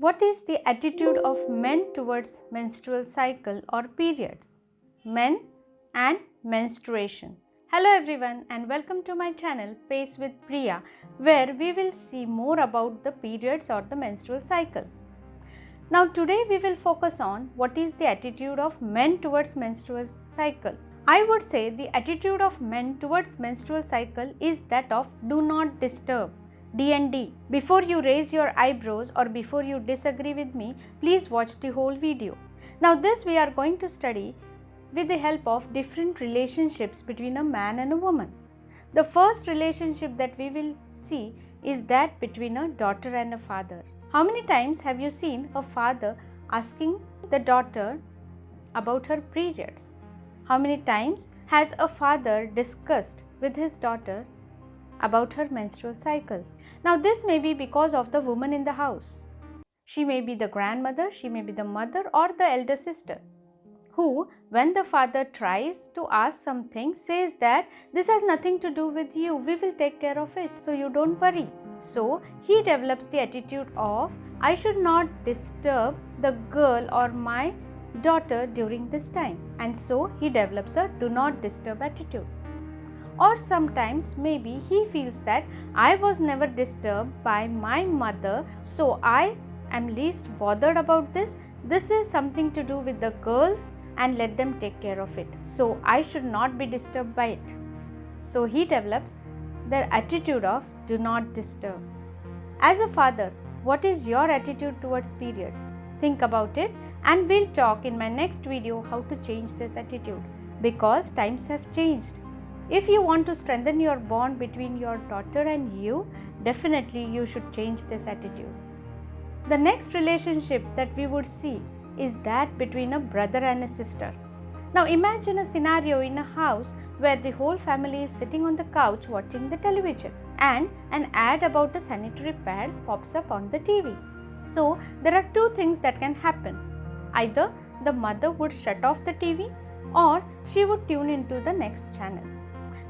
What is the attitude of men towards menstrual cycle or periods? Men and menstruation. Hello everyone and welcome to my channel Pace with Priya, where we will see more about the periods or the menstrual cycle. Now today we will focus on what is the attitude of men towards menstrual cycle. I would say the attitude of men towards menstrual cycle is that of do not disturb. D&D. Before you raise your eyebrows or before you disagree with me, please watch the whole video. Now this we are going to study with the help of different relationships between a man and a woman. The first relationship that we will see is that between a daughter and a father. How many times have you seen a father asking the daughter about her periods? How many times has a father discussed with his daughter about her menstrual cycle? Now this may be because of the woman in the house. She may be the grandmother, she may be the mother or the elder sister, who when the father tries to ask something says that this has nothing to do with you, we will take care of it, so you don't worry. So he develops the attitude of I should not disturb the girl or my daughter during this time, and so he develops a do not disturb attitude. Or sometimes maybe he feels that I was never disturbed by my mother, so I am least bothered about this. This is something to do with the girls and let them take care of it, so I should not be disturbed by it. So he develops the attitude of do not disturb. As a father, what is your attitude towards periods? Think about it and we'll talk in my next video how to change this attitude, because times have changed. If you want to strengthen your bond between your daughter and you, definitely you should change this attitude. The next relationship that we would see is that between a brother and a sister. Now imagine a scenario in a house where the whole family is sitting on the couch watching the television and an ad about a sanitary pad pops up on the TV. So there are two things that can happen. Either the mother would shut off the TV or she would tune into the next channel.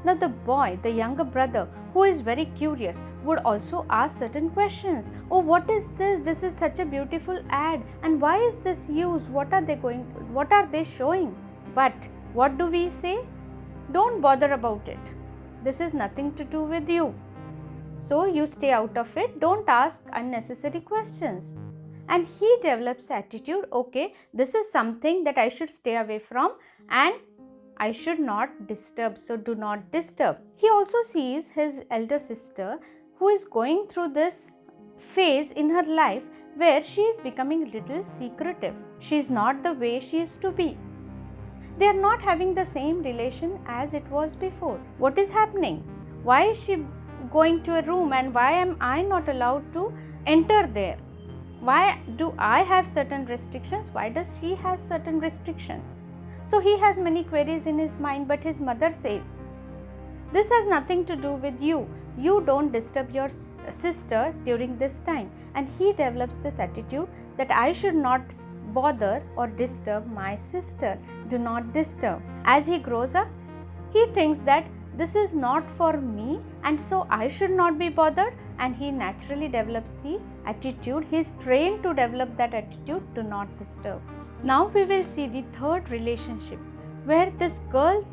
Now the boy, the younger brother, who is very curious, would also ask certain questions. Oh, what is this? This is such a beautiful ad, and why is this used? What are they showing? But what do we say? Don't bother about it. This is nothing to do with you. So you stay out of it. Don't ask unnecessary questions. And he develops attitude, okay, this is something that I should stay away from and I should not disturb, so do not disturb. He also sees his elder sister who is going through this phase in her life where she is becoming little secretive. She is not the way she used to be. They are not having the same relation as it was before. What is happening? Why is she going to a room and why am I not allowed to enter there? Why do I have certain restrictions? Why does she have certain restrictions? So he has many queries in his mind, but his mother says, this has nothing to do with you. You don't disturb your sister during this time. And he develops this attitude that I should not bother or disturb my sister. Do not disturb. As he grows up, he thinks that this is not for me and so I should not be bothered, and he naturally develops the attitude. He is trained to develop that attitude, do not disturb. Now we will see the third relationship where this girl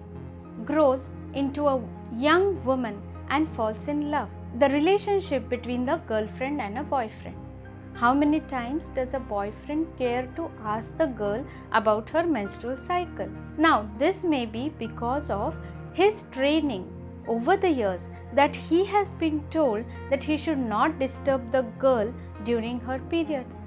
grows into a young woman and falls in love. The relationship between the girlfriend and a boyfriend. How many times does a boyfriend care to ask the girl about her menstrual cycle? Now this may be because of his training over the years that he has been told that he should not disturb the girl during her periods.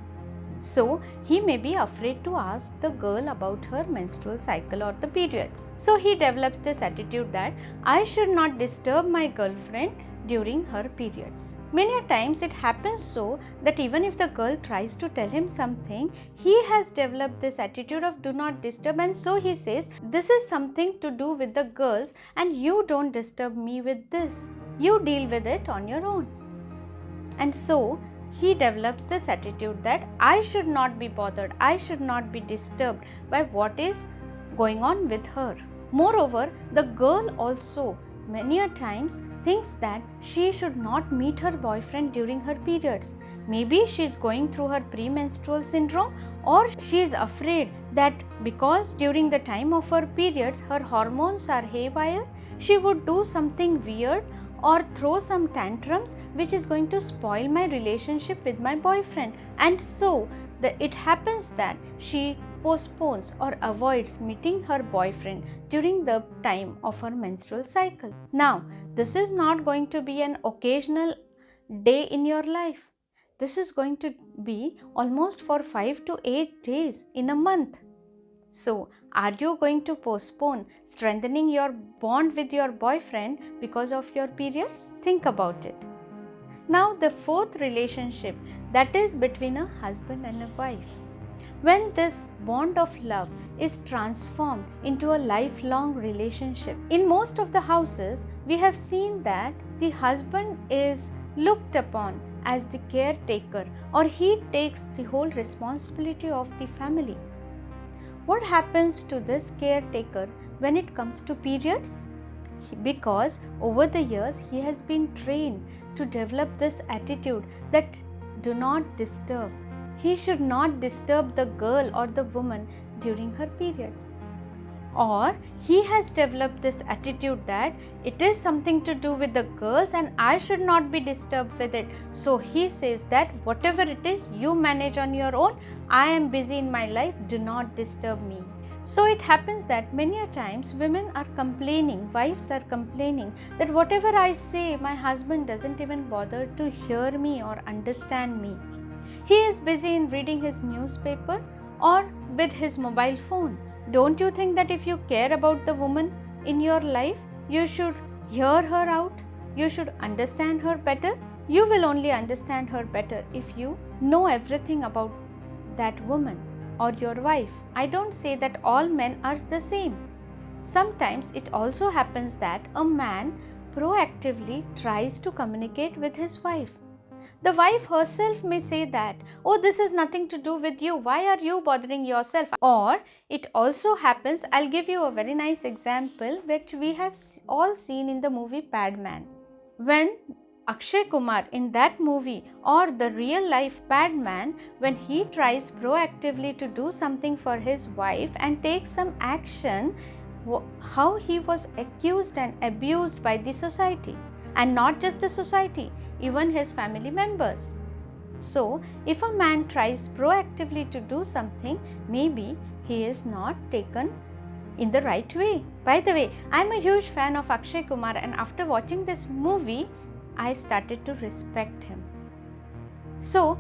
So he may be afraid to ask the girl about her menstrual cycle or the periods. So he develops this attitude that I should not disturb my girlfriend during her periods. Many times it happens so that even if the girl tries to tell him something, he has developed this attitude of do not disturb, and so he says this is something to do with the girls and you don't disturb me with this. You deal with it on your own. And so he develops this attitude that I should not be bothered, I should not be disturbed by what is going on with her. Moreover, the girl also many a times thinks that she should not meet her boyfriend during her periods. Maybe she is going through her premenstrual syndrome, or she is afraid that because during the time of her periods her hormones are haywire, she would do something weird or throw some tantrums which is going to spoil my relationship with my boyfriend, and so it happens that she postpones or avoids meeting her boyfriend during the time of her menstrual cycle. Now, this is not going to be an occasional day in your life. This is going to be almost for 5 to 8 days in a month. So, are you going to postpone strengthening your bond with your boyfriend because of your periods? Think about it. Now, the fourth relationship, that is between a husband and a wife. When this bond of love is transformed into a lifelong relationship, in most of the houses, we have seen that the husband is looked upon as the caretaker, or he takes the whole responsibility of the family. What happens to this caretaker when it comes to periods? Because over the years he has been trained to develop this attitude that do not disturb. He should not disturb the girl or the woman during her periods. Or he has developed this attitude that it is something to do with the girls and I should not be disturbed with it. So he says that whatever it is, you manage on your own. I am busy in my life, do not disturb me. So it happens that many a times women are complaining, wives are complaining that whatever I say, my husband doesn't even bother to hear me or understand me. He is busy in reading his newspaper or with his mobile phones. Don't you think that if you care about the woman in your life, you should hear her out? You should understand her better? You will only understand her better if you know everything about that woman or your wife. I don't say that all men are the same. Sometimes it also happens that a man proactively tries to communicate with his wife. The wife herself may say that, oh, this is nothing to do with you. Why are you bothering yourself? Or it also happens, I'll give you a very nice example which we have all seen in the movie Padman. When Akshay Kumar in that movie, or the real life Padman, when he tries proactively to do something for his wife and takes some action, how he was accused and abused by the society. And not just the society, even his family members. So, if a man tries proactively to do something, maybe he is not taken in the right way. By the way, I am a huge fan of Akshay Kumar, and after watching this movie, I started to respect him. So,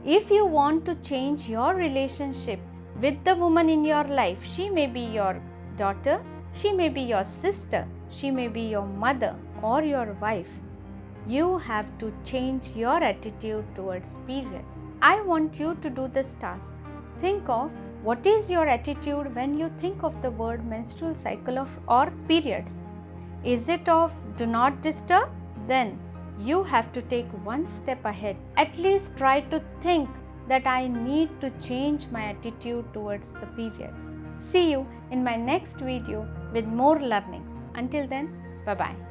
if you want to change your relationship with the woman in your life, she may be your daughter, she may be your sister, she may be your mother or your wife, you have to change your attitude towards periods. I want you to do this task. Think of what is your attitude when you think of the word menstrual cycle or periods. Is it of do not disturb? Then you have to take one step ahead. At least try to think that I need to change my attitude towards the periods. See you in my next video with more learnings. Until then, bye-bye.